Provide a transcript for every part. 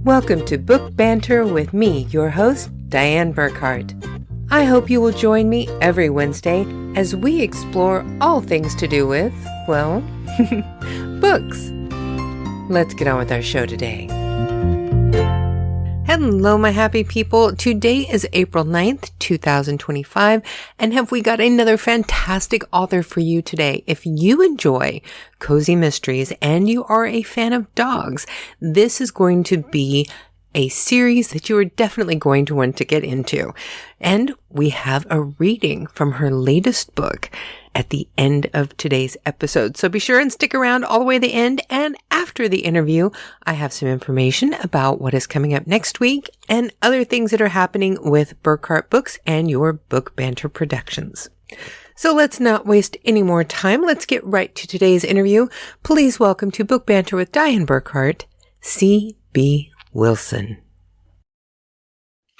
Welcome to Book Banter with me, your host, Dianne Burkhart. I hope you will join me every Wednesday as we explore all things to do with, well, books. Let's get on with our show today. Hello, my happy people. Today is April 9th, 2025, and have we got another fantastic author for you today. If you enjoy cozy mysteries and you are a fan of dogs, this is going to be a series that you are definitely going to want to get into. And we have a reading from her latest book at the end of today's episode. So be sure and stick around all the way to the end. And after the interview, I have some information about what is coming up next week and other things that are happening with Burkhart Books and your Book Banter Productions. So let's not waste any more time. Let's get right to today's interview. Please welcome to Book Banter with Dianne Burkhart, C.B. Wilson.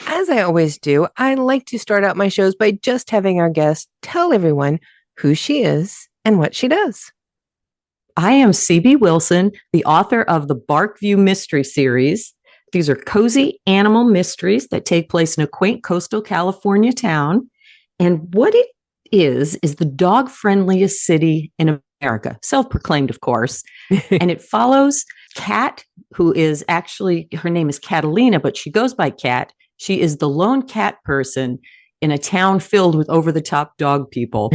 As I always do, I like to start out my shows by just having our guest tell everyone who she is and what she does. I am C.B. Wilson, the author of the Barkview Mysteries series. These are cozy animal mysteries that take place in a quaint coastal California town. And what it is the dog-friendliest city in America, self-proclaimed, of course. And it follows Cat, who is actually, her name is Catalina, but she goes by Cat. She is the lone cat person in a town filled with over-the-top dog people.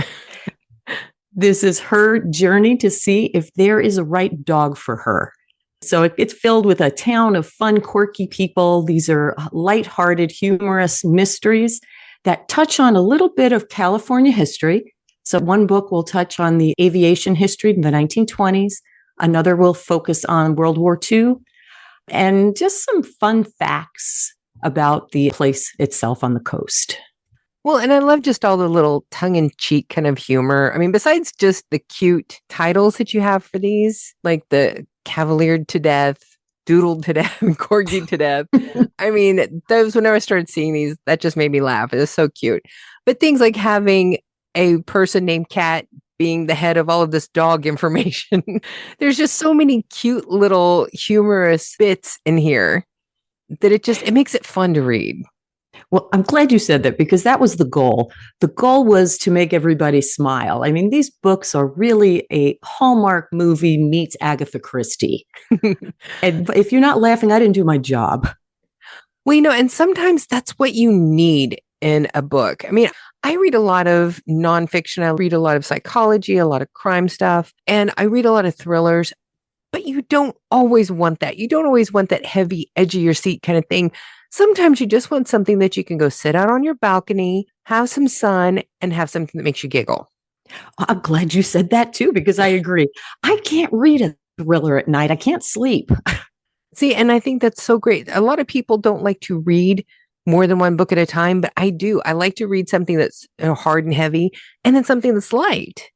This is her journey to see if there is a right dog for her. So it's filled with a town of fun, quirky people. These are lighthearted, humorous mysteries that touch on a little bit of California history. So one book will touch on the aviation history in the 1920s. Another will focus on World War II, and just some fun facts about the place itself on the coast. Well, and I love just all the little tongue-in-cheek kind of humor. I mean, besides just the cute titles that you have for these, like the Cavaliered to Death, Doodled to Death, and Corgied to Death. I mean, those, whenever I started seeing these, that just made me laugh. It was so cute. But things like having a person named Cat being the head of all of this dog information. There's just so many cute little humorous bits in here that it makes it fun to read. Well, I'm glad you said that, because that was the goal. The goal was to make everybody smile. I mean, these books are really a Hallmark movie meets Agatha Christie. And if you're not laughing, I didn't do my job. Well, and sometimes that's what you need in a book. I mean, I read a lot of nonfiction. I read a lot of psychology, a lot of crime stuff, and I read a lot of thrillers, but you don't always want that. You don't always want that heavy, edge of your seat kind of thing. Sometimes you just want something that you can go sit out on your balcony, have some sun, and have something that makes you giggle. I'm glad you said that too, because I agree. I can't read a thriller at night. I can't sleep. See, and I think that's so great. A lot of people don't like to read more than one book at a time, but I do. I like to read something that's hard and heavy, and then something that's light.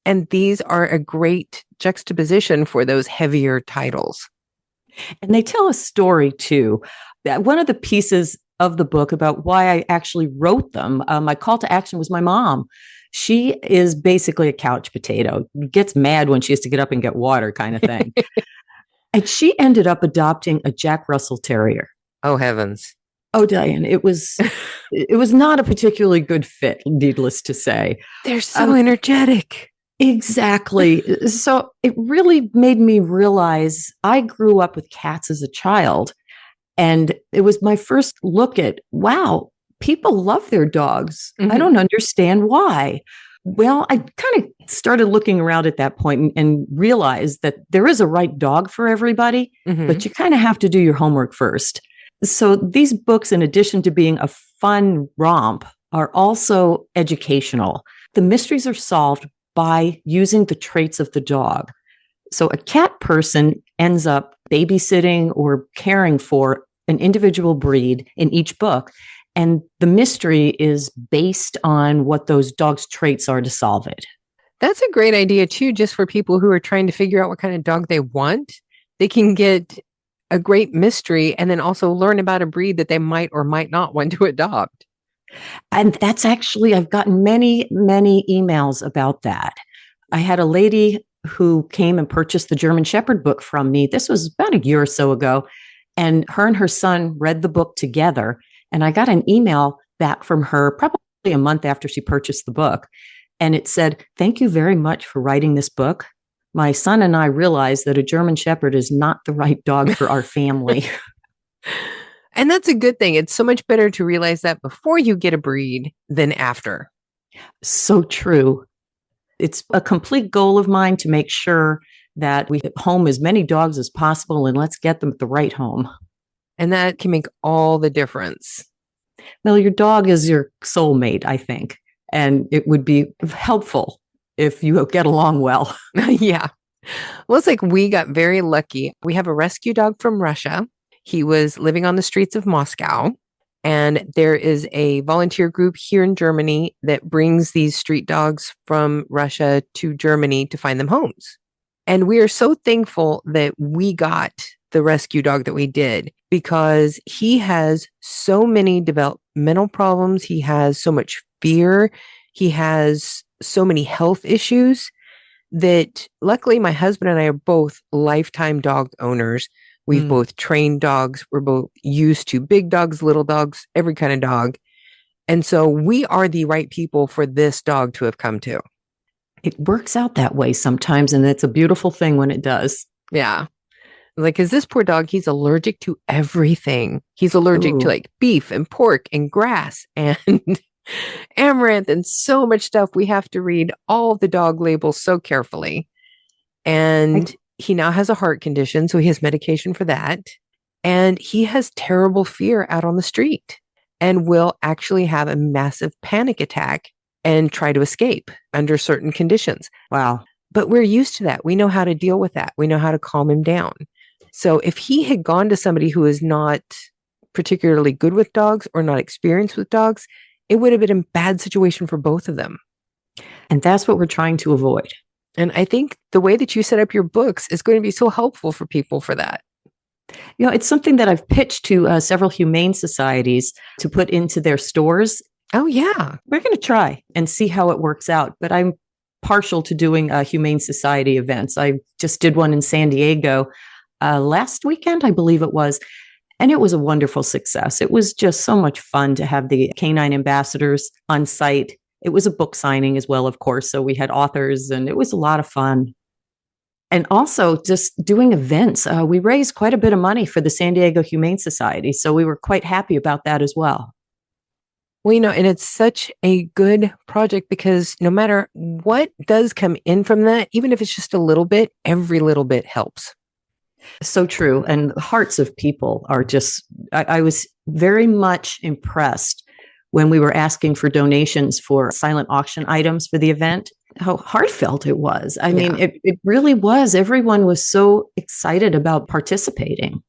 And these are a great juxtaposition for those heavier titles. And they tell a story too. One of the pieces of the book about why I actually wrote them, my call to action was my mom. She is basically a couch potato, gets mad when she has to get up and get water kind of thing. And she ended up adopting a Jack Russell Terrier. Oh, heavens. Oh, Diane, it was not a particularly good fit, needless to say. They're so energetic. Exactly. So it really made me realize I grew up with cats as a child. And it was my first look at, wow, people love their dogs. Mm-hmm. I don't understand why. Well, I kind of started looking around at that point and realized that there is a right dog for everybody, but you kind of have to do your homework first. So these books, in addition to being a fun romp, are also educational. The mysteries are solved by using the traits of the dog. So a cat person ends up babysitting or caring for an individual breed in each book. And the mystery is based on what those dogs' traits are to solve it. That's a great idea, too, just for people who are trying to figure out what kind of dog they want. They can get a great mystery and then also learn about a breed that they might or might not want to adopt. And that's actually, I've gotten many, many emails about that. I had a lady who came and purchased the German Shepherd book from me. This was about a year or so ago. And her and her son read the book together. And I got an email back from her probably a month after she purchased the book. And it said, "Thank you very much for writing this book. My son and I realized that a German Shepherd is not the right dog for our family." And that's a good thing. It's so much better to realize that before you get a breed than after. So true. It's a complete goal of mine to make sure that we home as many dogs as possible, and let's get them at the right home. And that can make all the difference. Well, your dog is your soulmate, I think, and it would be helpful if you get along well. Yeah. Well, it's like we got very lucky. We have a rescue dog from Russia. He was living on the streets of Moscow. And there is a volunteer group here in Germany that brings these street dogs from Russia to Germany to find them homes. And we are so thankful that we got the rescue dog that we did, because he has so many developmental problems. He has so much fear. He has so many health issues that luckily my husband and I are both lifetime dog owners. We've both trained dogs. We're both used to big dogs, little dogs, every kind of dog. And so we are the right people for this dog to have come to. It works out that way sometimes, and it's a beautiful thing when it does. Yeah. Like, is this poor dog, he's allergic to everything. He's allergic to like beef and pork and grass and amaranth and so much stuff. We have to read all the dog labels so carefully. And he now has a heart condition, so he has medication for that. And he has terrible fear out on the street and will actually have a massive panic attack and try to escape under certain conditions. Wow. But we're used to that. We know how to deal with that. We know how to calm him down. So if he had gone to somebody who is not particularly good with dogs or not experienced with dogs, it would have been a bad situation for both of them. And that's what we're trying to avoid. And I think the way that you set up your books is going to be so helpful for people for that. You know, it's something that I've pitched to several humane societies to put into their stores. Oh, yeah. We're going to try and see how it works out. But I'm partial to doing humane society events. I just did one in San Diego last weekend, I believe it was. And it was a wonderful success. It was just so much fun to have the canine ambassadors on site. It was a book signing as well, of course. So we had authors and it was a lot of fun. And also just doing events. We raised quite a bit of money for the San Diego Humane Society. So we were quite happy about that as well. Well, you know, and it's such a good project because no matter what does come in from that, even if it's just a little bit, every little bit helps. So true. And the hearts of people are just, I was very much impressed when we were asking for donations for silent auction items for the event, how heartfelt it was. I mean, it really was. Everyone was so excited about participating.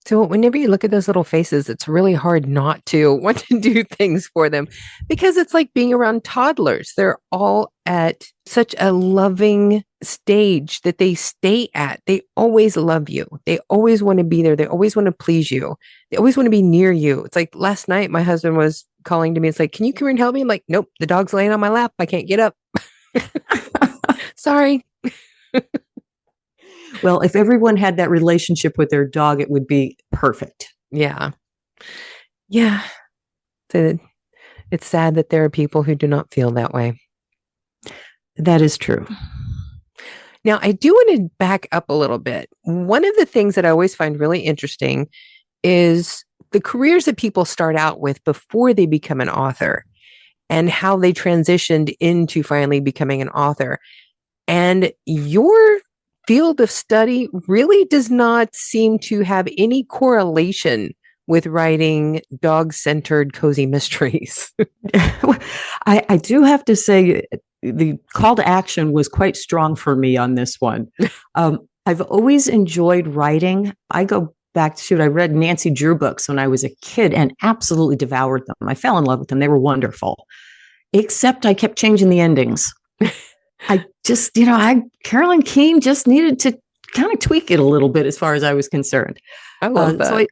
So whenever you look at those little faces, it's really hard not to want to do things for them because it's like being around toddlers. They're all at such a loving stage that they stay at. They always love you. They always want to be there. They always want to please you. They always want to be near you. It's like last night, my husband was calling to me. It's like, can you come here and help me? I'm like, nope, the dog's laying on my lap. I can't get up. Sorry. Well, if everyone had that relationship with their dog, it would be perfect. Yeah. Yeah. It's sad that there are people who do not feel that way. That is true. Now, I do want to back up a little bit. One of the things that I always find really interesting is the careers that people start out with before they become an author and how they transitioned into finally becoming an author. And your field of study really does not seem to have any correlation with writing dog-centered cozy mysteries. I do have to say the call to action was quite strong for me on this one. I've always enjoyed writing. I go back to, I read Nancy Drew books when I was a kid and absolutely devoured them. I fell in love with them. They were wonderful, except I kept changing the endings. I just, Carolyn Keene just needed to kind of tweak it a little bit as far as I was concerned. I love that.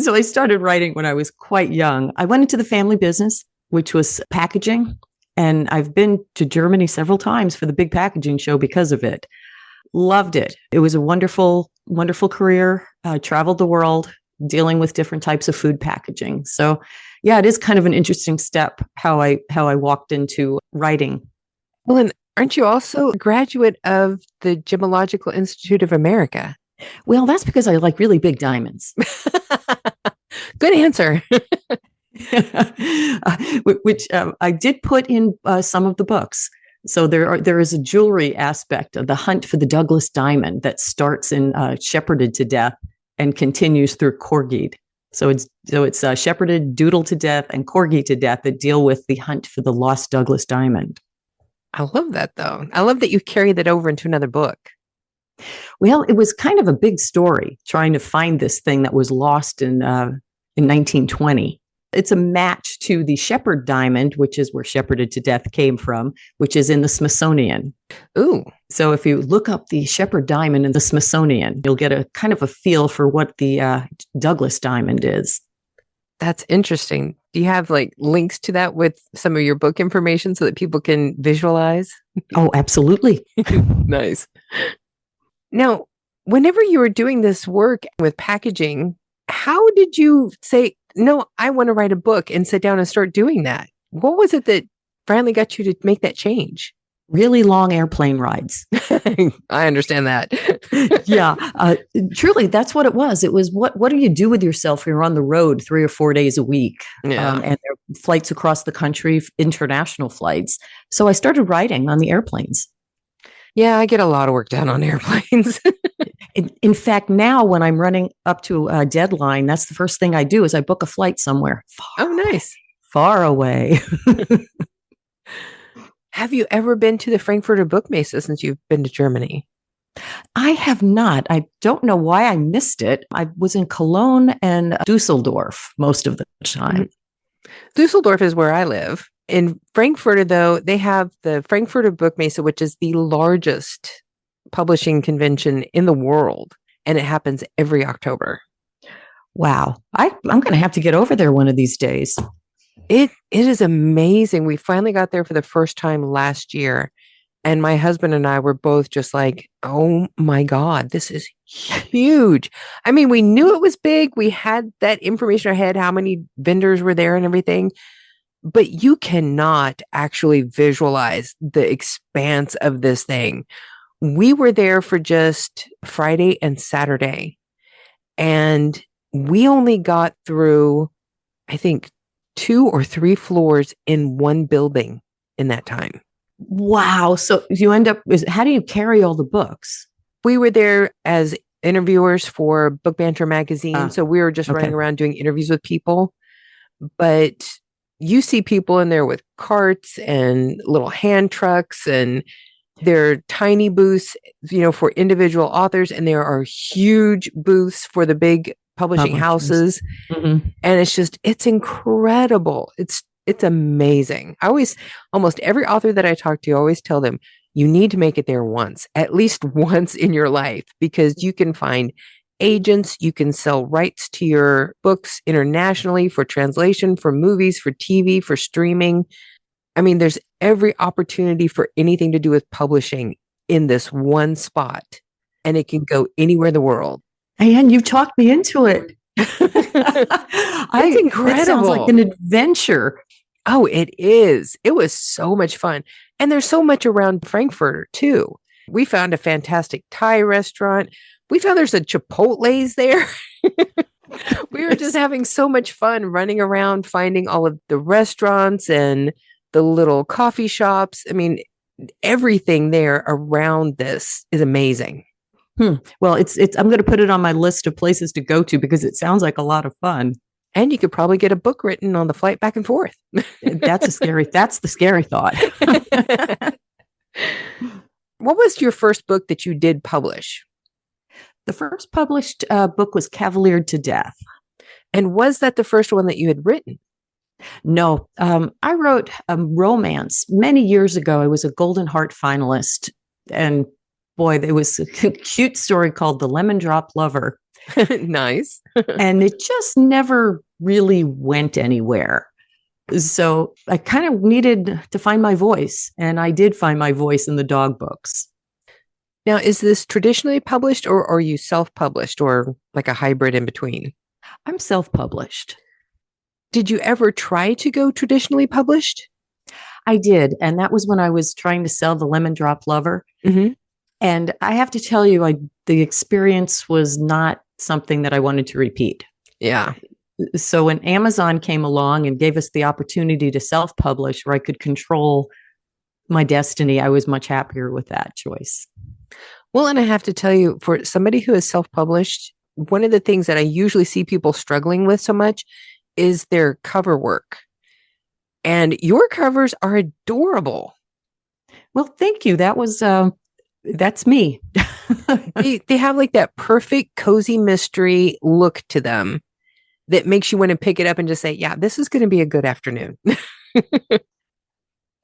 So I started writing when I was quite young. I went into the family business, which was packaging. And I've been to Germany several times for the big packaging show because of it. Loved it. It was a wonderful, wonderful career. Traveled the world dealing with different types of food packaging. So yeah, it is kind of an interesting step how I walked into writing. Well, and aren't you also a graduate of the Gemological Institute of America? Well, that's because I like really big diamonds. Good answer. Which I did put in some of the books. So there is a jewelry aspect of the hunt for the Douglas diamond that starts in Shepherded to Death and continues through Corgied. So it's Shepherded, Doodled to Death, and Corgied to Death that deal with the hunt for the lost Douglas diamond. I love that, though. I love that you carry that over into another book. Well, it was kind of a big story trying to find this thing that was lost in 1920. It's a match to the Shepherd diamond, which is where Shepherded to Death came from, which is in the Smithsonian. Ooh. So if you look up the Shepherd diamond in the Smithsonian, you'll get a kind of a feel for what the Douglas diamond is. That's interesting. Do you have like links to that with some of your book information so that people can visualize? Oh, absolutely. Nice. Now, whenever you were doing this work with packaging, how did you say, no, I want to write a book and sit down and start doing that? What was it that finally got you to make that change? Really long airplane rides. I understand that. Yeah, truly, that's what it was. It was what do you do with yourself when you're on the road 3 or 4 days a week? Yeah. And there are flights across the country, international flights. So I started writing on the airplanes. Yeah, I get a lot of work done on airplanes. In fact, now when I'm running up to a deadline, that's the first thing I do is I book a flight somewhere Nice. far away. Have you ever been to the Frankfurter Buchmesse since you've been to Germany? I have not. I don't know why I missed it. I was in Cologne and Dusseldorf most of the time. Mm-hmm. Dusseldorf is where I live. In Frankfurt, though, they have the Frankfurter Buchmesse, which is the largest publishing convention in the world, and it happens every October. Wow. I'm going to have to get over there one of these days. It is amazing. We finally got there for the first time last year, and my husband and I were both just like, oh my God, this is huge. I mean, we knew it was big. We had that information in our head, how many vendors were there and everything. But you cannot actually visualize the expanse of this thing. We were there for just Friday and Saturday, and we only got through, I think, 2 or 3 floors in one building in that time. Wow. So you end up, how do you carry all the books? We were there as interviewers for Book Banter magazine. So we were just running around doing interviews with people. But you see people in there with carts and little hand trucks, and there are tiny booths, for individual authors. And there are huge booths for the big publishing houses. Mm-hmm. And it's incredible. It's amazing. Almost every author that I talk to, I always tell them, you need to make it there once, at least once in your life, because you can find agents, you can sell rights to your books internationally for translation, for movies, for TV, for streaming. I mean, there's every opportunity for anything to do with publishing in this one spot, and it can go anywhere in the world. And you talked me into it. It's incredible. It sounds like an adventure. Oh, it is. It was so much fun. And there's so much around Frankfurt too. We found a fantastic Thai restaurant. We found there's a Chipotle's there. We were just having so much fun running around, finding all of the restaurants and the little coffee shops. I mean, everything there around this is amazing. Well, it's. I'm going to put it on my list of places to go to because it sounds like a lot of fun. And you could probably get a book written on the flight back and forth. That's the scary thought. What was your first book that you did publish? The first published book was Cavaliered to Death. And was that the first one that you had written? No, I wrote a romance many years ago. I was a Golden Heart finalist, and boy, there was a cute story called The Lemon Drop Lover. Nice. And it just never really went anywhere. So I kind of needed to find my voice, and I did find my voice in the dog books. Now, is this traditionally published or are you self-published or like a hybrid in between? I'm self-published. Did you ever try to go traditionally published? I did. And that was when I was trying to sell the Lemon Drop Lover. Mm-hmm. And I have to tell you, the experience was not something that I wanted to repeat. Yeah. So when Amazon came along and gave us the opportunity to self-publish where I could control my destiny, I was much happier with that choice. Well, and I have to tell you, for somebody who is self-published, one of the things that I usually see people struggling with so much is their cover work. And your covers are adorable. Well, thank you. That's me. They have like that perfect cozy mystery look to them that makes you want to pick it up and just say, yeah, this is going to be a good afternoon.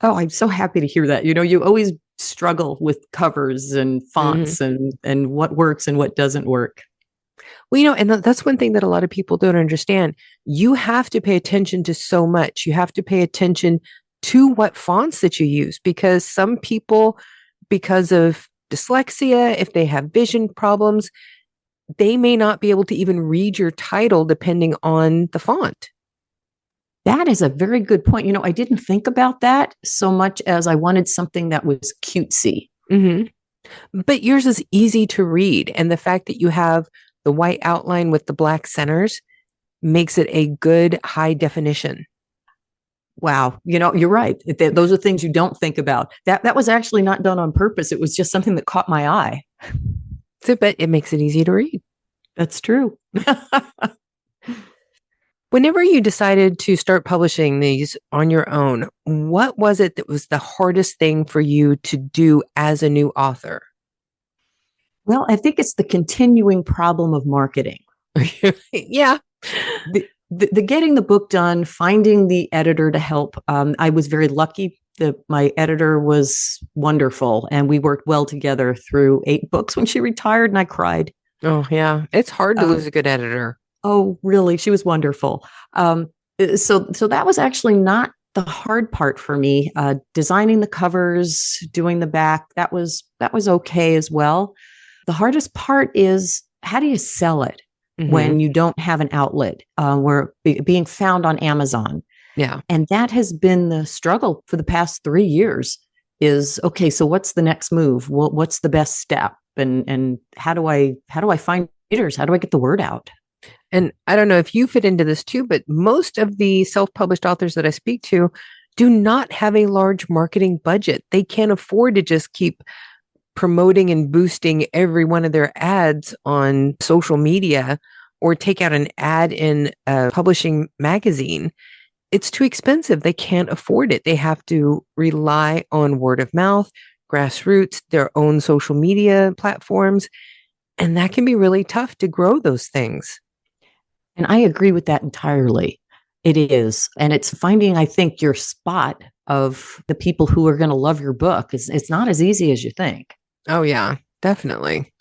Oh, I'm so happy to hear that. You always struggle with covers and fonts and what works and what doesn't work. Well, and that's one thing that a lot of people don't understand. You have to pay attention to so much. You have to pay attention to what fonts that you use, because some people, because of dyslexia, if they have vision problems, they may not be able to even read your title depending on the font. That is a very good point. I didn't think about that so much as I wanted something that was cutesy. Mm-hmm. But yours is easy to read. And the fact that you have the white outline with the black centers makes it a good high definition. Wow. You're right. Those are things you don't think about. That was actually not done on purpose. It was just something that caught my eye. But it makes it easy to read. That's true. Whenever you decided to start publishing these on your own, what was it that was the hardest thing for you to do as a new author? Well, I think it's the continuing problem of marketing. Yeah. The getting the book done, finding the editor to help. I was very lucky that my editor was wonderful, and we worked well together through 8 books when she retired, and I cried. Oh, yeah. It's hard to lose a good editor. Oh, really? She was wonderful. So that was actually not the hard part for me. Designing the covers, doing the back, that was okay as well. The hardest part is, how do you sell it when you don't have an outlet where being found on Amazon? Yeah. And that has been the struggle for the past 3 years is, okay, so what's the next move? What's the best step? And how do I find readers? How do I get the word out? And I don't know if you fit into this too, but most of the self-published authors that I speak to do not have a large marketing budget. They can't afford to just keep promoting and boosting every one of their ads on social media or take out an ad in a publishing magazine. It's too expensive. They can't afford it. They have to rely on word of mouth, grassroots, their own social media platforms. And that can be really tough to grow those things. And I agree with that entirely. It is. And it's finding, I think, your spot of the people who are going to love your book. It's not as easy as you think. Oh, yeah, definitely.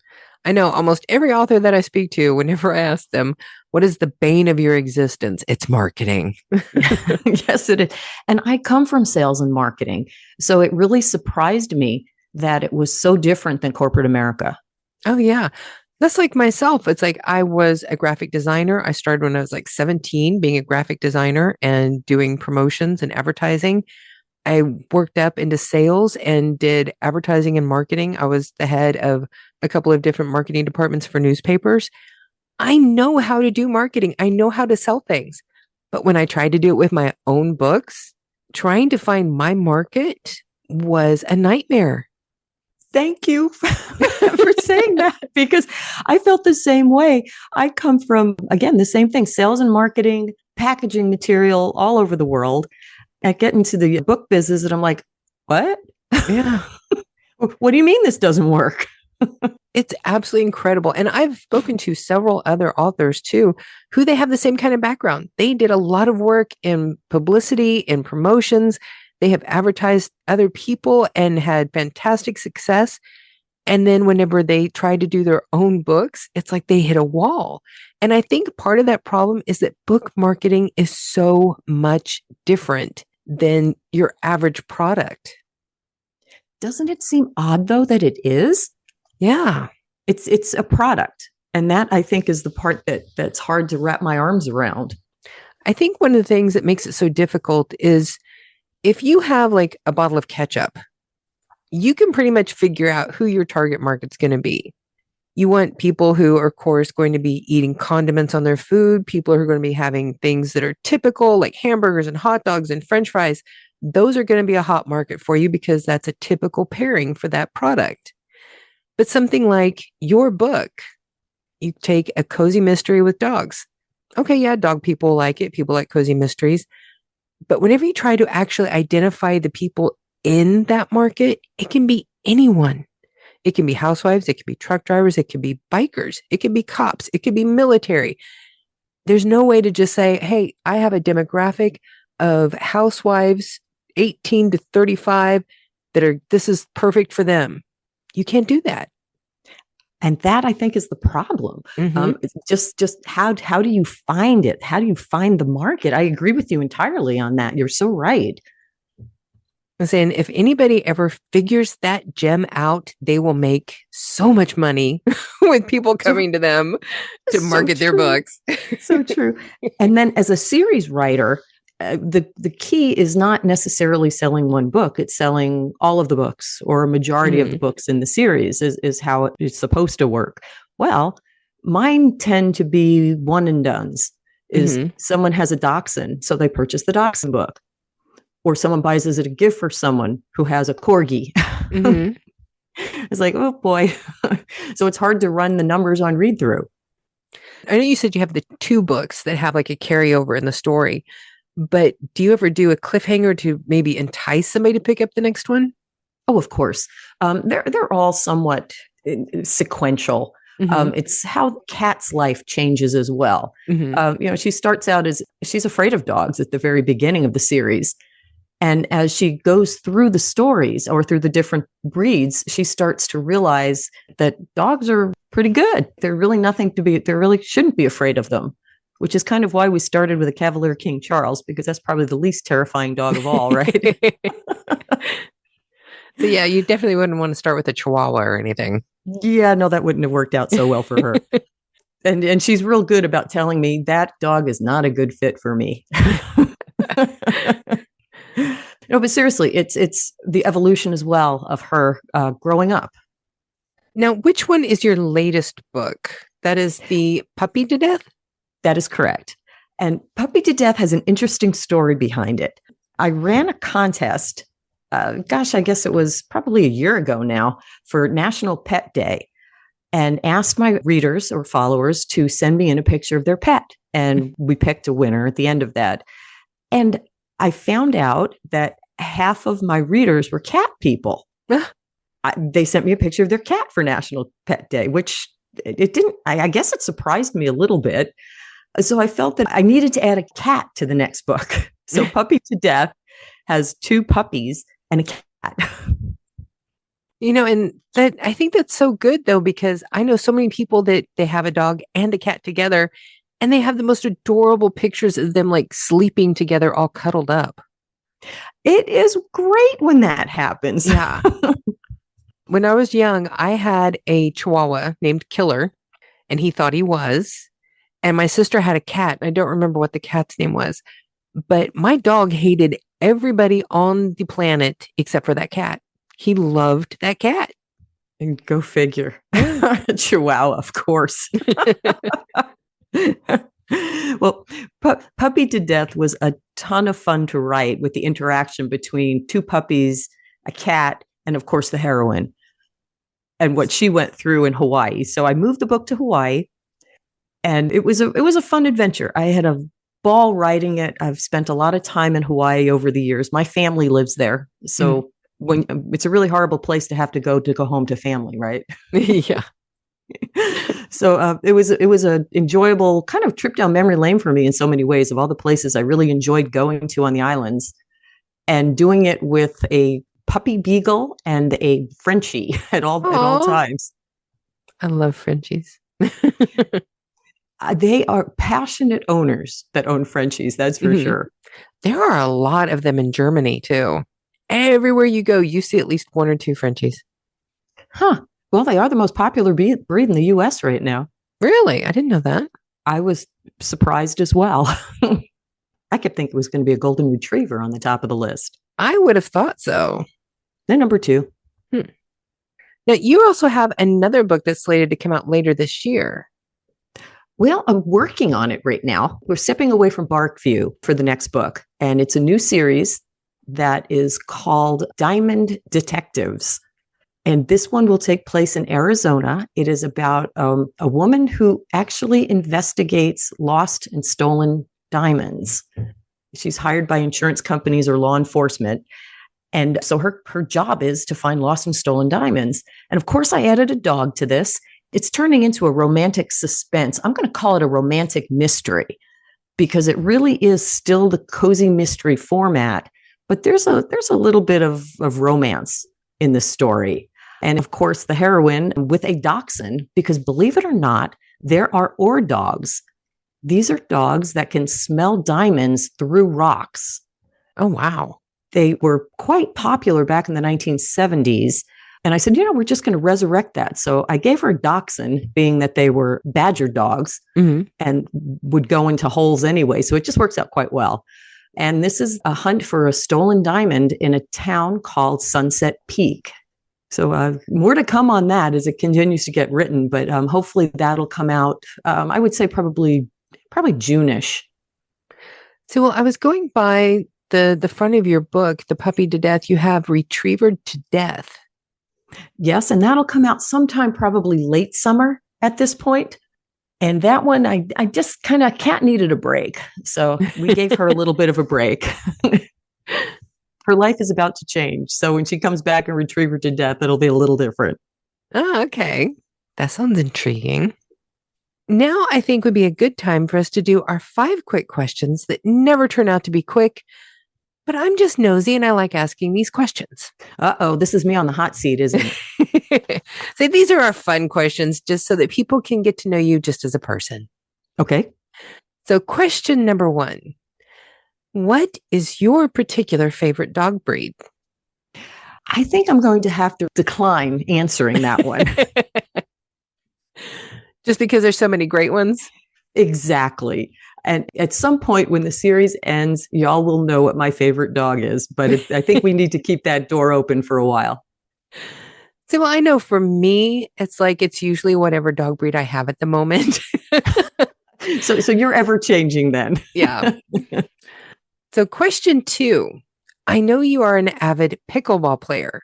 I know almost every author that I speak to, whenever I ask them, what is the bane of your existence? It's marketing. Yes, it is. And I come from sales and marketing. So it really surprised me that it was so different than corporate America. Oh, yeah. That's like myself. It's like I was a graphic designer. I started when I was like 17 being a graphic designer and doing promotions and advertising. I worked up into sales and did advertising and marketing. I was the head of a couple of different marketing departments for newspapers. I know how to do marketing. I know how to sell things. But when I tried to do it with my own books, trying to find my market was a nightmare. Thank you for saying that, because I felt the same way. I come from, again, the same thing, sales and marketing, packaging material all over the world. I get into the book business and I'm like, what? Yeah. What do you mean this doesn't work? It's absolutely incredible. And I've spoken to several other authors too, who they have the same kind of background. They did a lot of work in publicity, in promotions. They have advertised other people and had fantastic success. And then whenever they try to do their own books, it's like they hit a wall. And I think part of that problem is that book marketing is so much different than your average product. Doesn't it seem odd though that it is? Yeah. It's a product. And that I think is the part that's hard to wrap my arms around. I think one of the things that makes it so difficult is if you have like a bottle of ketchup, you can pretty much figure out who your target market's going to be. You want people who are, of course, going to be eating condiments on their food, people who are going to be having things that are typical, like hamburgers and hot dogs and French fries. Those are going to be a hot market for you because that's a typical pairing for that product. But something like your book, you take a cozy mystery with dogs. Okay, yeah, dog people like it. People like cozy mysteries. But whenever you try to actually identify the people in that market, it can be anyone. It can be housewives. It can be truck drivers. It can be bikers. It can be cops. It can be military. There's no way to just say, hey, I have a demographic of housewives 18 to 35 this is perfect for them. You can't do that. And that I think is the problem. It's just how do you find it? How do you find the market? I agree with you entirely on that. You're so right. I'm saying if anybody ever figures that gem out, they will make so much money with people coming to them to market their books. So true. And then as a series writer, the key is not necessarily selling one book. It's selling all of the books or a majority of the books in the series is how it's supposed to work. Well, mine tend to be one and dones. Someone has a dachshund, so they purchase the dachshund book. Or someone buys as a gift for someone who has a corgi. It's like, oh boy. So it's hard to run the numbers on read through. I know you said you have the 2 books that have like a carryover in the story, but do you ever do a cliffhanger to maybe entice somebody to pick up the next one? Oh, of course. They're all somewhat sequential. It's how Kat's life changes as well. She starts out as she's afraid of dogs at the very beginning of the series. And as she goes through the stories or through the different breeds, she starts to realize that dogs are pretty good. They're really they really shouldn't be afraid of them, which is kind of why we started with a Cavalier King Charles, because that's probably the least terrifying dog of all, right? So yeah, you definitely wouldn't want to start with a Chihuahua or anything. Yeah, no, that wouldn't have worked out so well for her. And she's real good about telling me that dog is not a good fit for me. No, but seriously, it's the evolution as well of her growing up. Now, which one is your latest book? That is the Puppy to Death? That is correct. And Puppy to Death has an interesting story behind it. I ran a contest, I guess it was probably a year ago now, for National Pet Day, and asked my readers or followers to send me in a picture of their pet. And we picked a winner at the end of that. And I found out that half of my readers were cat people. They sent me a picture of their cat for National Pet Day, which I guess it surprised me a little bit. So I felt that I needed to add a cat to the next book. So Puppy to Death has 2 puppies and a cat. And that I think that's so good though, because I know so many people that they have a dog and a cat together. And they have the most adorable pictures of them like sleeping together, all cuddled up. It is great when that happens. Yeah. When I was young, I had a Chihuahua named Killer, and he thought he was. And my sister had a cat. I don't remember what the cat's name was. But my dog hated everybody on the planet except for that cat. He loved that cat. And go figure. Chihuahua, of course. Well, Puppy to Death was a ton of fun to write, with the interaction between 2 puppies, a cat, and of course the heroine, and what she went through in Hawaii. So I moved the book to Hawaii, and it was a fun adventure. I had a ball writing it. I've spent a lot of time in Hawaii over the years. My family lives there, so when it's a really horrible place to have to go home to family, right? Yeah. So it was an enjoyable kind of trip down memory lane for me in so many ways, of all the places I really enjoyed going to on the islands, and doing it with a puppy beagle and a Frenchie at all times. I love Frenchies. They are passionate owners that own Frenchies, that's for sure. There are a lot of them in Germany, too. Everywhere you go, you see at least one or two Frenchies. Huh. Well, they are the most popular breed in the U.S. right now. Really? I didn't know that. I was surprised as well. I kept thinking it was going to be a golden retriever on the top of the list. I would have thought so. Then number 2. Now, you also have another book that's slated to come out later this year. Well, I'm working on it right now. We're stepping away from Barkview for the next book, and it's a new series that is called Diamond Detectives. And this one will take place in Arizona. It is about a woman who actually investigates lost and stolen diamonds. She's hired by insurance companies or law enforcement. And so her job is to find lost and stolen diamonds. And of course, I added a dog to this. It's turning into a romantic suspense. I'm going to call it a romantic mystery because it really is still the cozy mystery format, but there's a little bit of romance in the story. And of course, the heroine with a dachshund, because believe it or not, there are ore dogs. These are dogs that can smell diamonds through rocks. Oh, wow. They were quite popular back in the 1970s. And I said, we're just going to resurrect that. So I gave her a dachshund, being that they were badger dogs and would go into holes anyway. So it just works out quite well. And this is a hunt for a stolen diamond in a town called Sunset Peak. So more to come on that as it continues to get written. But hopefully that'll come out, I would say probably June-ish. So I was going by the front of your book, The Puppy to Death. You have Retriever to Death. Yes, and that'll come out sometime probably late summer at this point. And that one, I just kind of cat needed a break. So we gave her a little bit of a break. Her life is about to change. So when she comes back and Retriever to Death, it'll be a little different. Oh, okay. That sounds intriguing. Now I think would be a good time for us to do our 5 quick questions that never turn out to be quick. But I'm just nosy and I like asking these questions. Uh-oh, this is me on the hot seat, isn't it? So these are our fun questions just so that people can get to know you just as a person. Okay. So question number 1. What is your particular favorite dog breed? I think I'm going to have to decline answering that one. Just because there's so many great ones? Exactly. And at some point when the series ends, y'all will know what my favorite dog is. But I think we need to keep that door open for a while. So I know for me, it's usually whatever dog breed I have at the moment. So you're ever changing then. Yeah. So question 2. I know you are an avid pickleball player.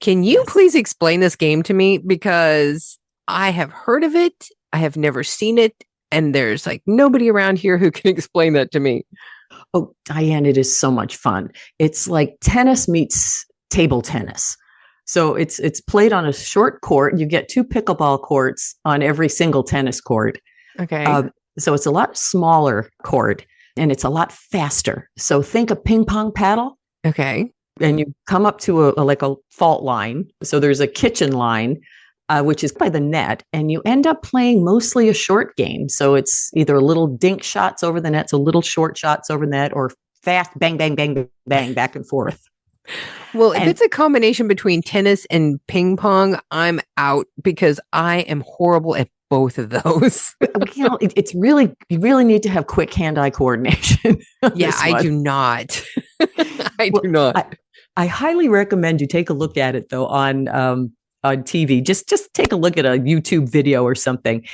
Can you please explain this game to me? Because I have heard of it. I have never seen it. And there's nobody around here who can explain that to me. Oh, Dianne, it is so much fun. It's like tennis meets table tennis. So it's played on a short court. You get 2 pickleball courts on every single tennis court. Okay. So it's a lot smaller court and it's a lot faster. So think a ping pong paddle. Okay. And you come up to a fault line. So there's a kitchen line, which is by the net, and you end up playing mostly a short game. So it's either a little dink shots over the net, so little short shots over the net, or fast bang, bang, bang, bang, back and forth. Well, if it's a combination between tennis and ping pong, I'm out because I am horrible at both of those. It's really, you really need to have quick hand-eye coordination. Yeah, I do not. I do not. I highly recommend you take a look at it though on TV. Just take a look at a YouTube video or something.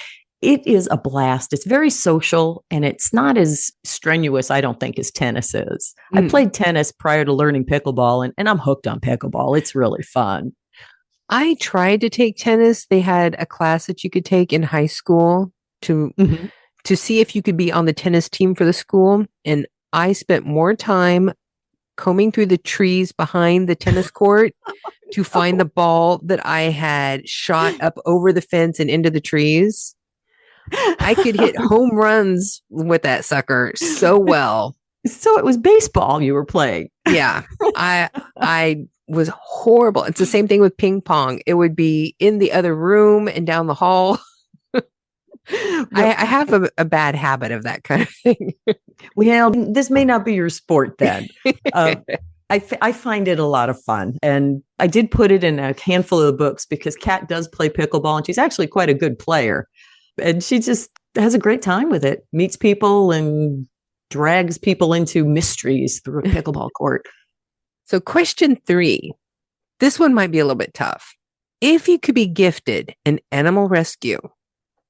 It is a blast. It's very social and it's not as strenuous, I don't think, as tennis is. I played tennis prior to learning pickleball and I'm hooked on pickleball. It's really fun. I tried to take tennis. They had a class that you could take in high school to see if you could be on the tennis team for the school. And I spent more time combing through the trees behind the tennis court to find the ball that I had shot up over the fence and into the trees. I could hit home runs with that sucker so well. So it was baseball you were playing. Yeah. I was horrible. It's the same thing with ping pong. It would be in the other room and down the hall. I have a bad habit of that kind of thing. Well, this may not be your sport then. I find it a lot of fun. And I did put it in a handful of the books because Kat does play pickleball and she's actually quite a good player. And she just has a great time with it, meets people and drags people into mysteries through a pickleball court. So question 3, this one might be a little bit tough. If you could be gifted an animal rescue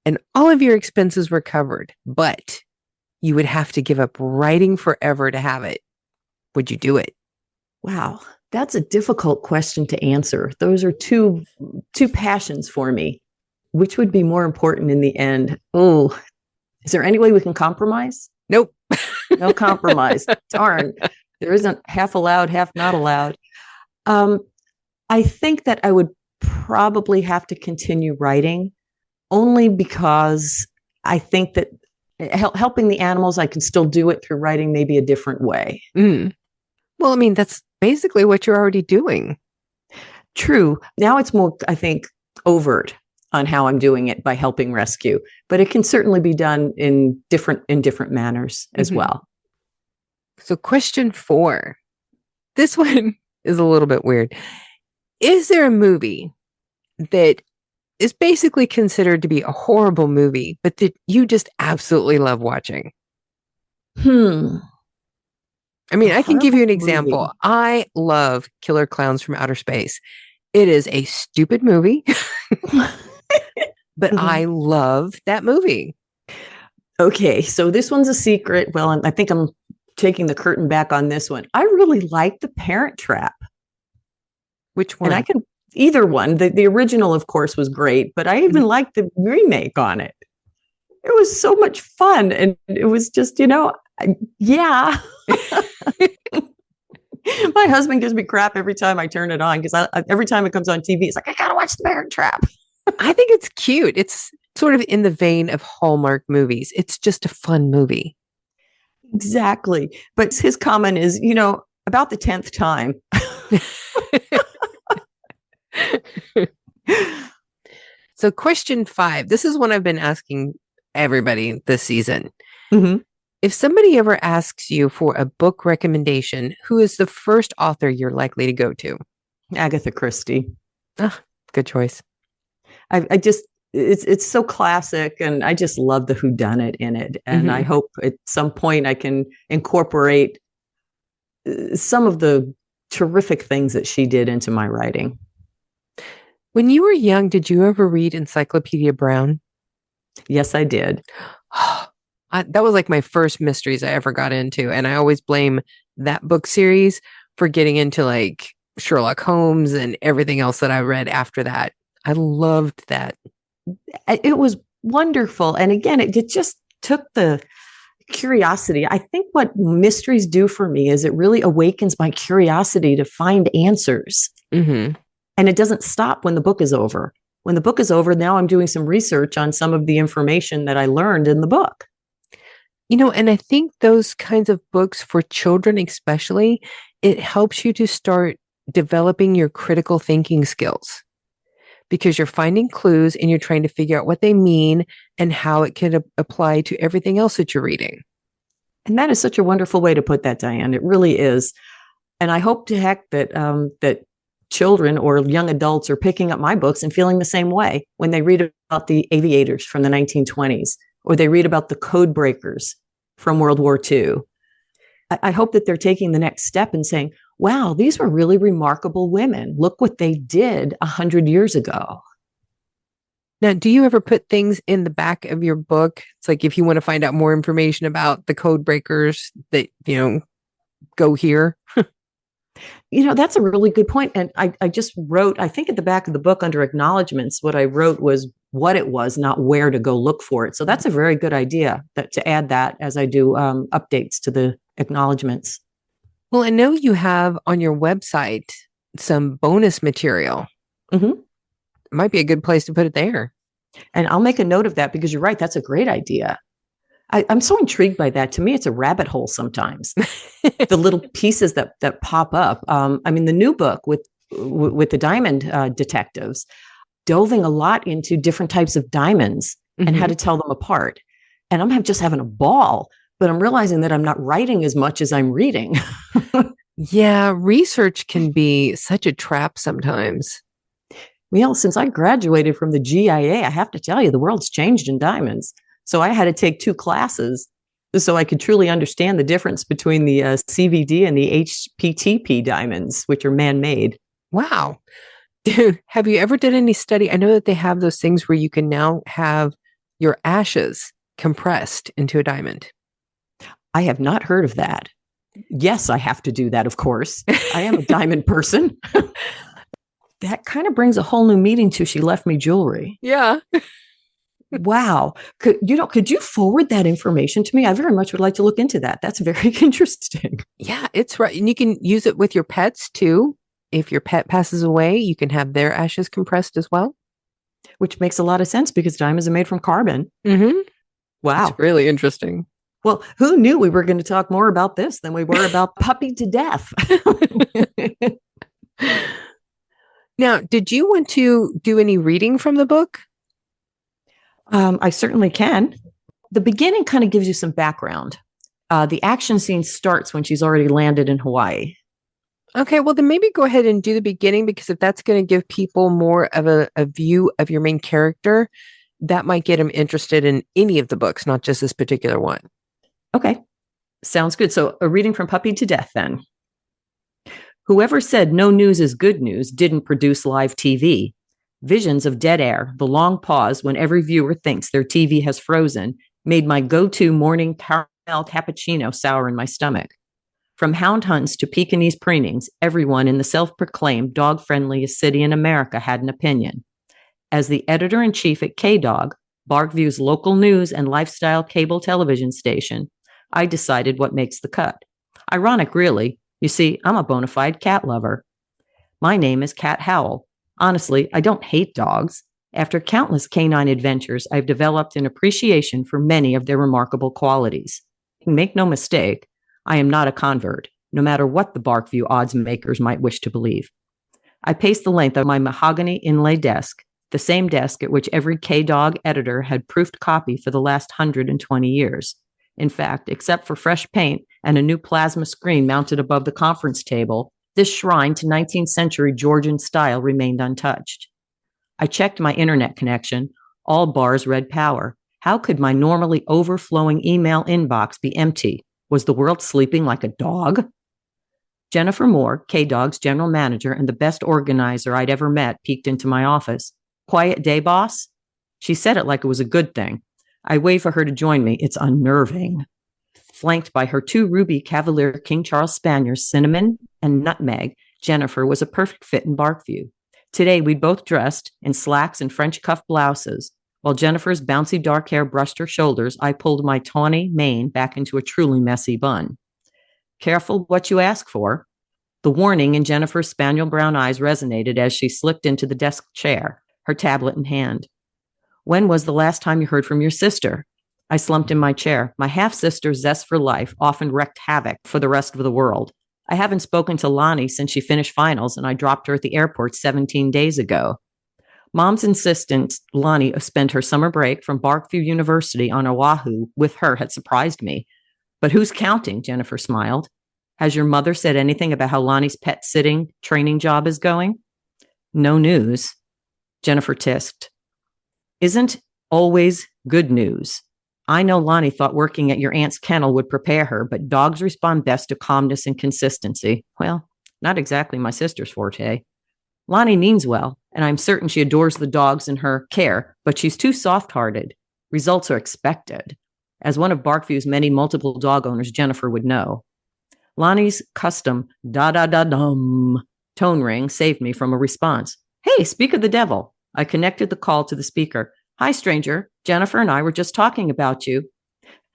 and all of your expenses were covered, but you would have to give up writing forever to have it, would you do it? Wow, that's a difficult question to answer. Those are two passions for me. Which would be more important in the end? Oh, is there any way we can compromise? Nope. No compromise. Darn. There isn't half allowed, half not allowed. I think that I would probably have to continue writing only because I think that helping the animals, I can still do it through writing, maybe a different way. Mm. Well, I mean, that's basically what you're already doing. True. Now it's more, I think, overt on how I'm doing it by helping rescue, but it can certainly be done in different manners as well. So question 4, this one is a little bit weird. Is there a movie that is basically considered to be a horrible movie, but that you just absolutely love watching? I mean, I can give you an example. Movie. I love Killer Clowns from Outer Space. It is a stupid movie, but I love that movie. Okay, so this one's a secret. Well, I think I'm taking the curtain back on this one. I really like The Parent Trap. Which one? And I can either one. The original, of course, was great, but I even liked the remake on it. It was so much fun, and it was just, yeah. My husband gives me crap every time I turn it on because every time it comes on TV, it's like, I gotta watch The Parent Trap. I think it's cute. It's sort of in the vein of Hallmark movies. It's just a fun movie. Exactly. But his comment is, about the 10th time. So question 5, this is one I've been asking everybody this season. If somebody ever asks you for a book recommendation, who is the first author you're likely to go to? Agatha Christie. Good choice. I just, it's so classic, and I just love the whodunit in it. And I hope at some point I can incorporate some of the terrific things that she did into my writing. When you were young, did you ever read Encyclopedia Brown? Yes, I did. That was like my first mysteries I ever got into. And I always blame that book series for getting into like Sherlock Holmes and everything else that I read after that. I loved that. It was wonderful. And again, it just took the curiosity. I think what mysteries do for me is it really awakens my curiosity to find answers. And it doesn't stop when the book is over. When the book is over, now I'm doing some research on some of the information that I learned in the book. And I think those kinds of books for children, especially, it helps you to start developing your critical thinking skills because you're finding clues and you're trying to figure out what they mean and how it can apply to everything else that you're reading. And that is such a wonderful way to put that, Diane. It really is. And I hope to heck that that children or young adults are picking up my books and feeling the same way when they read about the aviators from the 1920s, or they read about the code breakers from World War II. I hope that they're taking the next step and saying, wow, these were really remarkable women. Look what they did 100 years ago. Now, do you ever put things in the back of your book? It's like if you want to find out more information about the code breakers that, go here. That's a really good point. And I just wrote, I think at the back of the book under acknowledgements, what I wrote was what it was, not where to go look for it. So that's a very good idea to add that as I do updates to the acknowledgements. Well, I know you have on your website some bonus material. It might be a good place to put it there. And I'll make a note of that because you're right. That's a great idea. I'm so intrigued by that. To me, it's a rabbit hole sometimes. The little pieces that pop up. I mean, the new book with the diamond detectives, delving a lot into different types of diamonds and how to tell them apart. And I'm just having a ball, but I'm realizing that I'm not writing as much as I'm reading. Yeah, research can be such a trap sometimes. Well, since I graduated from the GIA, I have to tell you, the world's changed in diamonds. So I had to take 2 classes so I could truly understand the difference between the CVD and the HPTP diamonds, which are man-made. Wow. Dude, have you ever done any study? I know that they have those things where you can now have your ashes compressed into a diamond. I have not heard of that. Yes, I have to do that, of course. I am a diamond person. That kind of brings a whole new meaning to She Left Me Jewelry. Yeah. Wow. Could you forward that information to me? I very much would like to look into that. That's very interesting. Yeah, it's right. And you can use it with your pets too. If your pet passes away, you can have their ashes compressed as well. Which makes a lot of sense because diamonds are made from carbon. Mm-hmm. Wow. It's really interesting. Well, who knew we were going to talk more about this than we were about puppy to death? Now, did you want to do any reading from the book? I certainly can. The beginning kind of gives you some background. The action scene starts when she's already landed in Hawaii. Okay, well, then maybe go ahead and do the beginning, because if that's going to give people more of a view of your main character, that might get them interested in any of the books, not just this particular one. Okay, sounds good. So a reading from Puppy to Death then. Whoever said no news is good news didn't produce live TV. Visions of dead air, the long pause when every viewer thinks their TV has frozen, made my go-to morning caramel cappuccino sour in my stomach. From hound hunts to Pekingese preenings, everyone in the self-proclaimed dog-friendliest city in America had an opinion. As the editor-in-chief at K-Dog, Barkview's local news and lifestyle cable television station, I decided what makes the cut. Ironic, really. You see, I'm a bona fide cat lover. My name is Cat Howell. Honestly, I don't hate dogs. After countless canine adventures, I've developed an appreciation for many of their remarkable qualities. Make no mistake, I am not a convert, no matter what the Barkview odds makers might wish to believe. I paced the length of my mahogany inlay desk, the same desk at which every K-Dog editor had proofed copy for the last 120 years. In fact, except for fresh paint and a new plasma screen mounted above the conference table, this shrine to 19th century Georgian style remained untouched. I checked my internet connection. All bars read power. How could my normally overflowing email inbox be empty? Was the world sleeping like a dog? Jennifer Moore, K-Dog's general manager and the best organizer I'd ever met, peeked into my office. Quiet day, boss? She said it like it was a good thing. I waved for her to join me. It's unnerving. Flanked by her 2 ruby Cavalier King Charles Spaniels, Cinnamon and Nutmeg, Jennifer was a perfect fit in Barkview. Today, we both dressed in slacks and French cuff blouses. While Jennifer's bouncy dark hair brushed her shoulders, I pulled my tawny mane back into a truly messy bun. Careful what you ask for. The warning in Jennifer's spaniel brown eyes resonated as she slipped into the desk chair, her tablet in hand. When was the last time you heard from your sister? I slumped in my chair. My half-sister's zest for life often wreaked havoc for the rest of the world. I haven't spoken to Lonnie since she finished finals, and I dropped her at the airport 17 days ago. Mom's insistence Lonnie spend her summer break from Barkview University on Oahu with her had surprised me. But who's counting? Jennifer smiled. Has your mother said anything about how Lonnie's pet sitting training job is going? No news. Jennifer tisked. Isn't always good news. I know Lonnie thought working at your aunt's kennel would prepare her, but dogs respond best to calmness and consistency. Well, not exactly my sister's forte. Lonnie means well, and I'm certain she adores the dogs in her care, but she's too soft-hearted. Results are expected. As one of Barkview's many multiple dog owners, Jennifer would know. Lonnie's custom da-da-da-dum tone ring saved me from a response. Hey, speak of the devil. I connected the call to the speaker. Hi, stranger. Jennifer and I were just talking about you.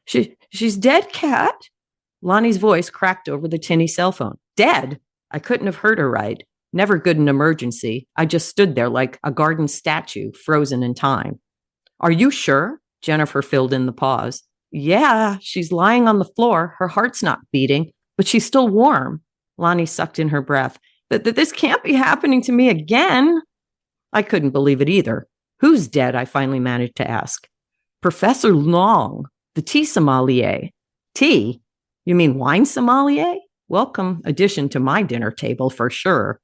She's dead, Cat? Lonnie's voice cracked over the tinny cell phone. Dead? I couldn't have heard her right. Never good in emergency. I just stood there like a garden statue, frozen in time. Are you sure? Jennifer filled in the pause. Yeah, she's lying on the floor. Her heart's not beating, but she's still warm. Lonnie sucked in her breath. This can't be happening to me again. I couldn't believe it either. Who's dead? I finally managed to ask. Professor Long, the tea sommelier. Tea? You mean wine sommelier? Welcome addition to my dinner table for sure.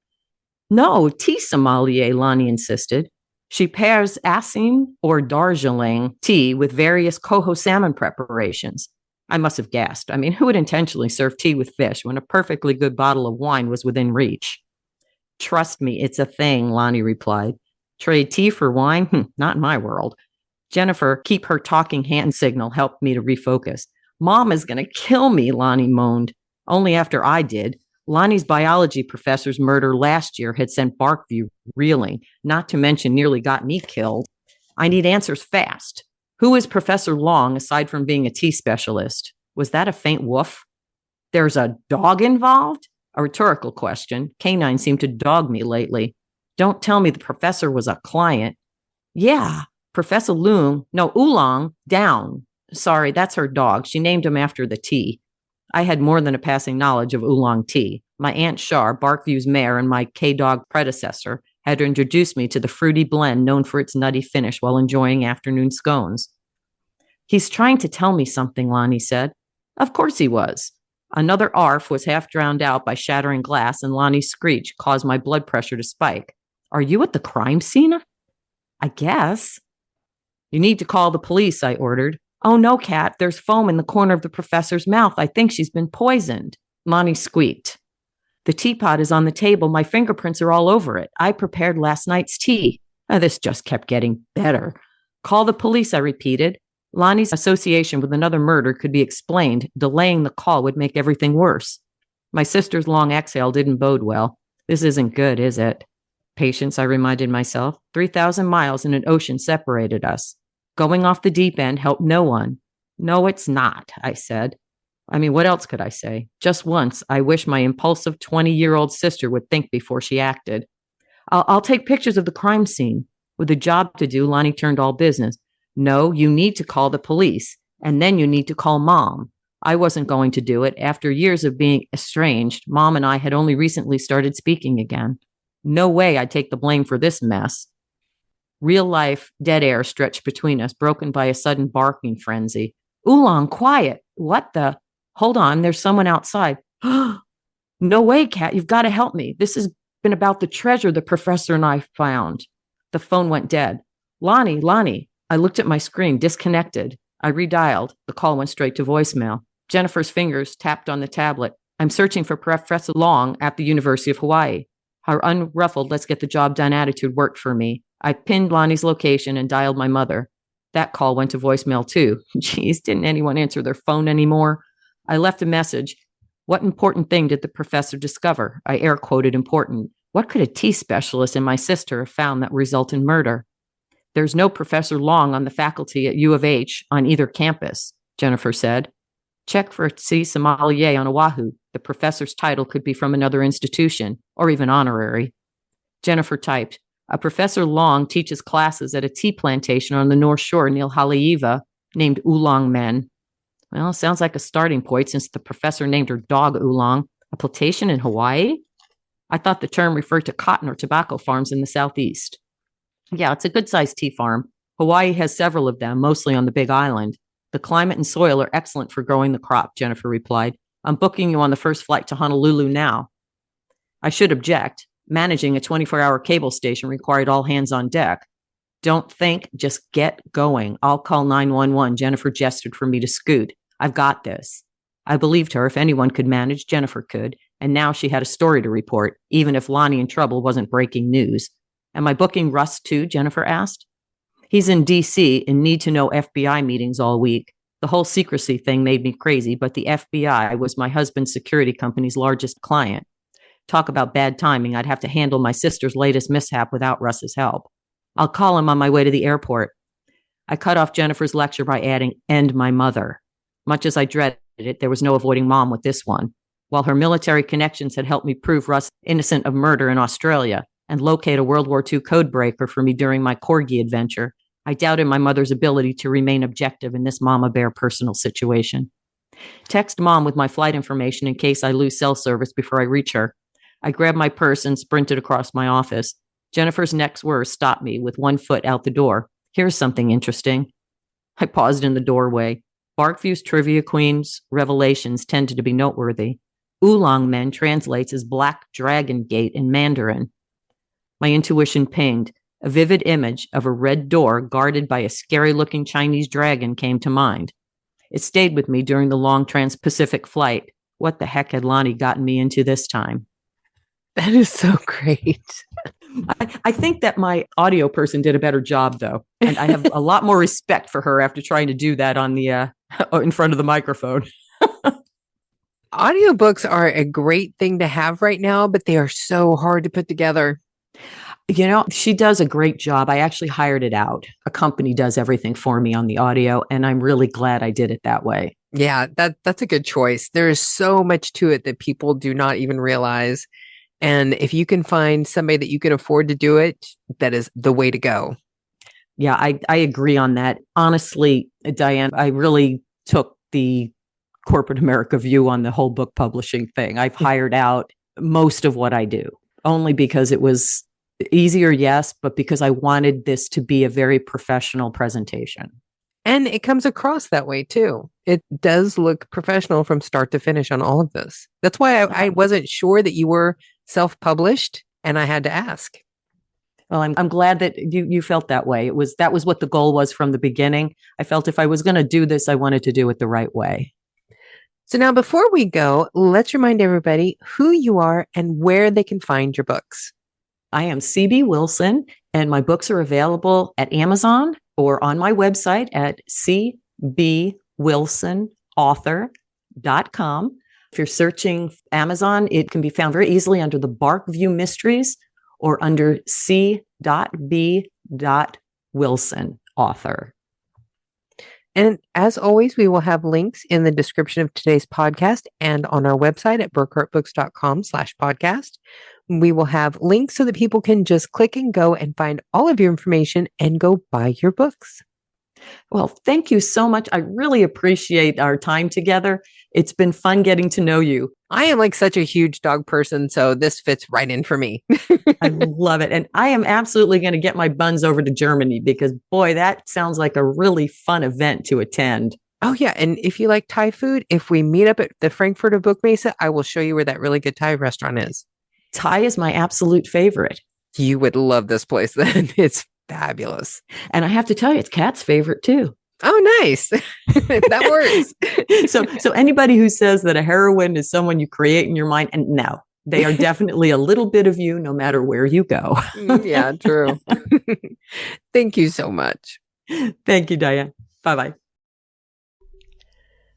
No, tea sommelier, Lonnie insisted. She pairs Asim or Darjeeling tea with various coho salmon preparations. I must have gasped. I mean, who would intentionally serve tea with fish when a perfectly good bottle of wine was within reach? Trust me, it's a thing, Lonnie replied. Trade tea for wine? Not in my world. Jennifer, keep her talking hand signal, helped me to refocus. Mom is going to kill me, Lonnie moaned. Only after I did. Lonnie's biology professor's murder last year had sent Barkview reeling, not to mention nearly got me killed. I need answers fast. Who is Professor Long aside from being a tea specialist? Was that a faint woof? There's a dog involved? A rhetorical question. Canine seemed to dog me lately. Don't tell me the professor was a client. Yeah, Professor Oolong, down. Sorry, that's her dog. She named him after the tea. I had more than a passing knowledge of oolong tea. My Aunt Shar, Barkview's mayor and my K-Dog predecessor, had introduced me to the fruity blend known for its nutty finish while enjoying afternoon scones. He's trying to tell me something, Lonnie said. Of course he was. Another arf was half drowned out by shattering glass, and Lonnie's screech caused my blood pressure to spike. Are you at the crime scene? I guess. You need to call the police, I ordered. Oh, no, Kat, there's foam in the corner of the professor's mouth. I think she's been poisoned. Lonnie squeaked. The teapot is on the table. My fingerprints are all over it. I prepared last night's tea. This just kept getting better. Call the police, I repeated. Lonnie's association with another murder could be explained. Delaying the call would make everything worse. My sister's long exhale didn't bode well. This isn't good, is it? Patience, I reminded myself. 3,000 miles and an ocean separated us. Going off the deep end helped no one. No, it's not, I said. I mean, what else could I say? Just once, I wish my impulsive 20-year-old sister would think before she acted. I'll take pictures of the crime scene. With a job to do, Lonnie turned all business. No, you need to call the police, and then you need to call Mom. I wasn't going to do it. After years of being estranged, Mom and I had only recently started speaking again. No way I'd take the blame for this mess. Real life, dead air stretched between us, broken by a sudden barking frenzy. Oolong, quiet. What the? Hold on, there's someone outside. No way, Kat, you've got to help me. This has been about the treasure the professor and I found. The phone went dead. Lonnie. I looked at my screen, disconnected. I redialed. The call went straight to voicemail. Jennifer's fingers tapped on the tablet. I'm searching for Professor Long at the University of Hawaii. Her unruffled, let's get the job done attitude worked for me. I pinned Lonnie's location and dialed my mother. That call went to voicemail too. Geez, didn't anyone answer their phone anymore? I left a message. What important thing did the professor discover? I air quoted important. What could a tea specialist and my sister have found that would result in murder? There's no Professor Long on the faculty at U of H on either campus, Jennifer said. Check for a tea sommelier on Oahu. The professor's title could be from another institution, or even honorary. Jennifer typed, a Professor Long teaches classes at a tea plantation on the North Shore near Haleiwa named Oolong Men. Well, sounds like a starting point since the professor named her dog Oolong. A plantation in Hawaii? I thought the term referred to cotton or tobacco farms in the southeast. Yeah, it's a good-sized tea farm. Hawaii has several of them, mostly on the Big Island. The climate and soil are excellent for growing the crop, Jennifer replied. I'm booking you on the first flight to Honolulu now. I should object. Managing a 24-hour cable station required all hands on deck. Don't think, just get going. I'll call 911. Jennifer gestured for me to scoot. I've got this. I believed her. If anyone could manage, Jennifer could. And now she had a story to report, even if Lonnie in trouble wasn't breaking news. Am I booking Russ too? Jennifer asked. He's in D.C. and need to know FBI meetings all week. The whole secrecy thing made me crazy, but the FBI was my husband's security company's largest client. Talk about bad timing. I'd have to handle my sister's latest mishap without Russ's help. I'll call him on my way to the airport. I cut off Jennifer's lecture by adding, and my mother. Much as I dreaded it, there was no avoiding Mom with this one. While her military connections had helped me prove Russ innocent of murder in Australia and locate a World War II codebreaker for me during my Corgi adventure, I doubted my mother's ability to remain objective in this mama bear personal situation. Text mom with my flight information in case I lose cell service before I reach her. I grabbed my purse and sprinted across my office. Jennifer's next words stopped me with one foot out the door. Here's something interesting. I paused in the doorway. Barkview's trivia queen's revelations tended to be noteworthy. Oolong Men translates as Black Dragon Gate in Mandarin. My intuition pinged. A vivid image of a red door guarded by a scary-looking Chinese dragon came to mind. It stayed with me during the long trans-Pacific flight. What the heck had Lonnie gotten me into this time? That is so great. I think that my audio person did a better job, though. And I have a lot more respect for her after trying to do that on the in front of the microphone. Audiobooks are a great thing to have right now, but they are so hard to put together. You know, she does a great job. I actually hired it out. A company does everything for me on the audio, and I'm really glad I did it that way. Yeah, that's a good choice. There is so much to it that people do not even realize. And if you can find somebody that you can afford to do it, that is the way to go. Yeah, I agree on that. Honestly, Dianne, I really took the corporate America view on the whole book publishing thing. I've hired out most of what I do, only because it was easier, yes, but because I wanted this to be a very professional presentation. And it comes across that way too. It does look professional from start to finish on all of this. That's why I wasn't sure that you were self-published, and I had to ask. Well, I'm glad that you felt that way. That was what the goal was from the beginning. I felt if I was going to do this, I wanted to do it the right way. So now before we go, let's remind everybody who you are and where they can find your books. I am CB Wilson, and my books are available at Amazon or on my website at cbwilsonauthor.com. If you're searching Amazon, it can be found very easily under the Barkview Mysteries or under c.b.wilson author. And as always, we will have links in the description of today's podcast and on our website at burkhartbooks.com/podcast. We will have links so that people can just click and go and find all of your information and go buy your books. Well, thank you so much. I really appreciate our time together. It's been fun getting to know you. I am like such a huge dog person, so this fits right in for me. I love it. And I am absolutely going to get my buns over to Germany because, boy, that sounds like a really fun event to attend. Oh, yeah. And if you like Thai food, if we meet up at the Frankfurter Book Mesa, I will show you where that really good Thai restaurant is. Thai is my absolute favorite. You would love this place then. It's fabulous. And I have to tell you, it's Kat's favorite too. Oh, nice. That works. So anybody who says that a heroine is someone you create in your mind, and no, they are definitely a little bit of you no matter where you go. Yeah, true. Thank you so much. Thank you, Dianne. Bye-bye.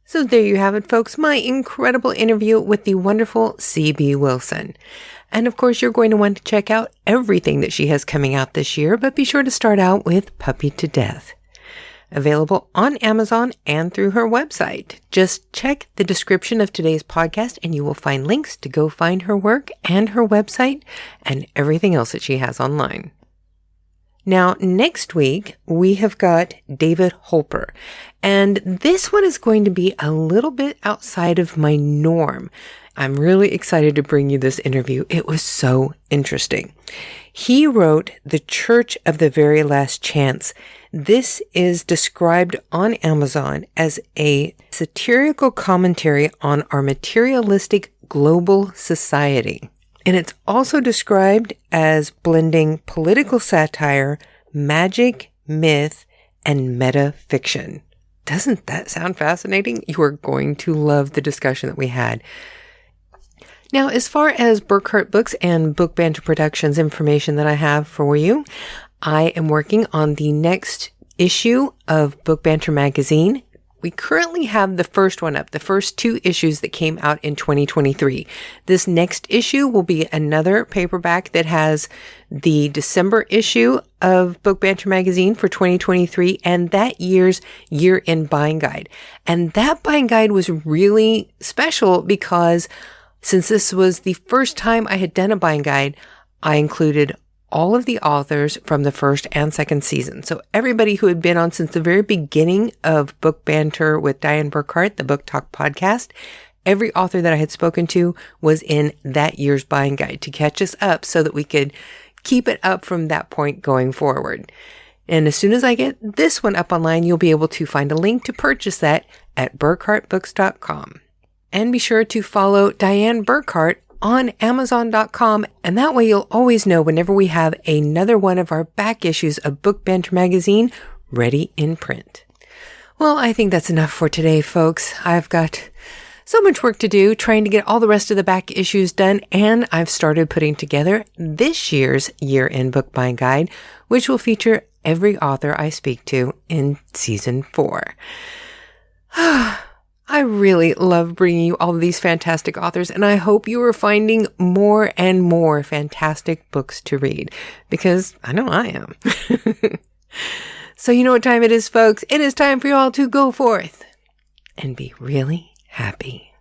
So there you have it, folks. My incredible interview with the wonderful CB Wilson. And of course, you're going to want to check out everything that she has coming out this year, but be sure to start out with Puppy to Death. Available on Amazon and through her website. Just check the description of today's podcast and you will find links to go find her work and her website and everything else that she has online. Now, next week, we have got David Holper, and this one is going to be a little bit outside of my norm. I'm really excited to bring you this interview. It was so interesting. He wrote The Church of the Very Last Chance. This is described on Amazon as a satirical commentary on our materialistic global society. And it's also described as blending political satire, magic, myth, and meta-fiction. Doesn't that sound fascinating? You are going to love the discussion that we had. Now, as far as Burkhart Books and Book Banter Productions information that I have for you, I am working on the next issue of Book Banter magazine. We currently have the first one up, the first 2 issues that came out in 2023. This next issue will be another paperback that has the December issue of Book Banter magazine for 2023 and that year's year-end buying guide. And that buying guide was really special because since this was the first time I had done a buying guide, I included all of the authors from the first and second season. So everybody who had been on since the very beginning of Book Banter with Dianne Burkhart, the Book Talk podcast, every author that I had spoken to was in that year's buying guide to catch us up so that we could keep it up from that point going forward. And as soon as I get this one up online, you'll be able to find a link to purchase that at burkhartbooks.com. And be sure to follow Dianne Burkhart on Amazon.com, and that way you'll always know whenever we have another one of our back issues of Book Banter magazine ready in print. Well, I think that's enough for today, folks. I've got so much work to do trying to get all the rest of the back issues done, and I've started putting together this year's year-end book buying guide, which will feature every author I speak to in season 4. I really love bringing you all of these fantastic authors, and I hope you are finding more and more fantastic books to read, because I know I am. So you know what time it is, folks. It is time for you all to go forth and be really happy.